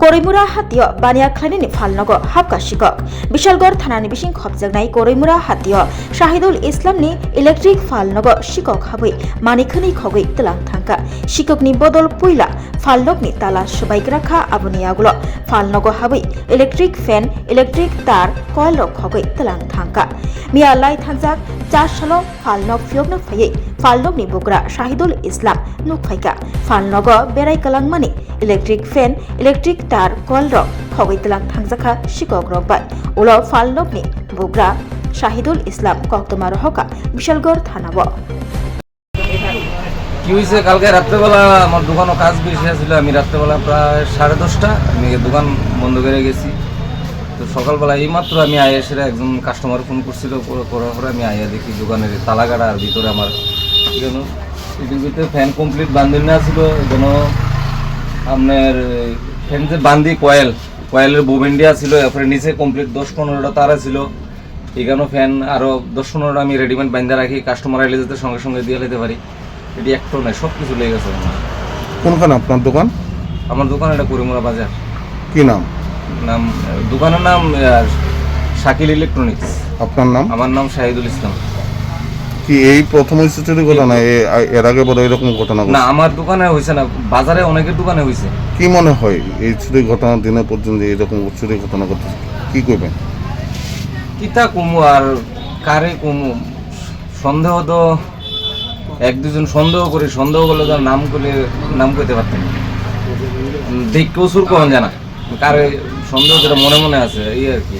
করিমুরা হাতীয় বানিয়া খালিনি ফালনগ হাবকা শিকক বিশালগড় থানানি বিশিং খবজাগনাই করিমুরা হাতীয় শাহিদুল ইসলামনি ইলেকট্রিক ফালনগ শিকক হাবৈ মানিখানি খগৈ তলাং থাঙ্কা শিককনি বদল পুইলা ফালনগনি তালা সবাইগ্রাখা আবনি আগুলো ফালনগ হাবৈ ইলেকট্রিক ফ্যান ইলেকট্রিক তার কয়েল খগৈ তলাং থাঙ্কা মিয়া লাই থানজাক 4 সাল ফালনগ ফিয়গন ফাইयै ফালনগনি বগ্রা শাহিদুল ইসলাম নুকফাইকা ফালনগ বেড়াই কালাংমানি ইলেকট্রিক ফ্যান ইলেকট্রিক তার কয়েল খগৈ তলাং থাংজাখা শিকক রকবাই উল ফালনগনি বগ্রা শাহিদুল ইসলাম কক্তমা রহকা বিশালগড় থানাব কি হয়েছে কালকে রাত্রেবেলা আমার দোকানও কাজ বেশি ছিল। আমি রাত্রেবেলা প্রায় 10:30 আমি দোকান বন্ধ করে গেছি। তো সকালবেলা এইমাত্র আমি আয়া এসে একজন কাস্টমার ফোন করছিল, করার পরে আমি আয়া দেখি দোকানের তালাগাড়া আর ভিতরে আমার কেন এটির ভিতরে ফ্যান কমপ্লিট বান্ধি না ছিল। যেন আপনার ফ্যান যে বান্ধি কয়েলের বোবেন্ডিয়া ছিল, এরপরে নিচে কমপ্লিট 10-15টা তারা ছিল। এখানেও ফ্যান আরও 10-15টা আমি রেডিমেড বান্ধা রাখি, কাস্টমার আইলে যাতে সঙ্গে সঙ্গে দিয়ে নিতে পারি। এটি একটাও নাই, সব কিছু লেগে গেছে। কোনখানে আপনার দোকান? আমার দোকান এটা করিমুরা বাজার। কি নাম? দোকানের নাম শাকিল ইলেকট্রনিক্স। আপনার নাম? আমার নাম শাহিদুল ইসলাম। কি এই প্রথম হয়েছে চুরি ঘটনা? এর আগে বড় এরকম ঘটনা না, আমার দোকানে হয়েছে না, বাজারে অনেকের দোকানে হয়েছে। কি মনে হয় এই চুরি ঘটনার দিনে পর্যন্ত এরকম চুরি ঘটনা ঘটছে? কি করবেন? কিতা কমু আর কারে কমু? সন্দেহ তো 1-2 জন সন্দেহ করি, সন্দেহ করলে তো নাম করতে পারতেন। দেখকেও সুর কখন জানা কারে সন্দেহ যেটা মনে মনে আছে এই আর কি।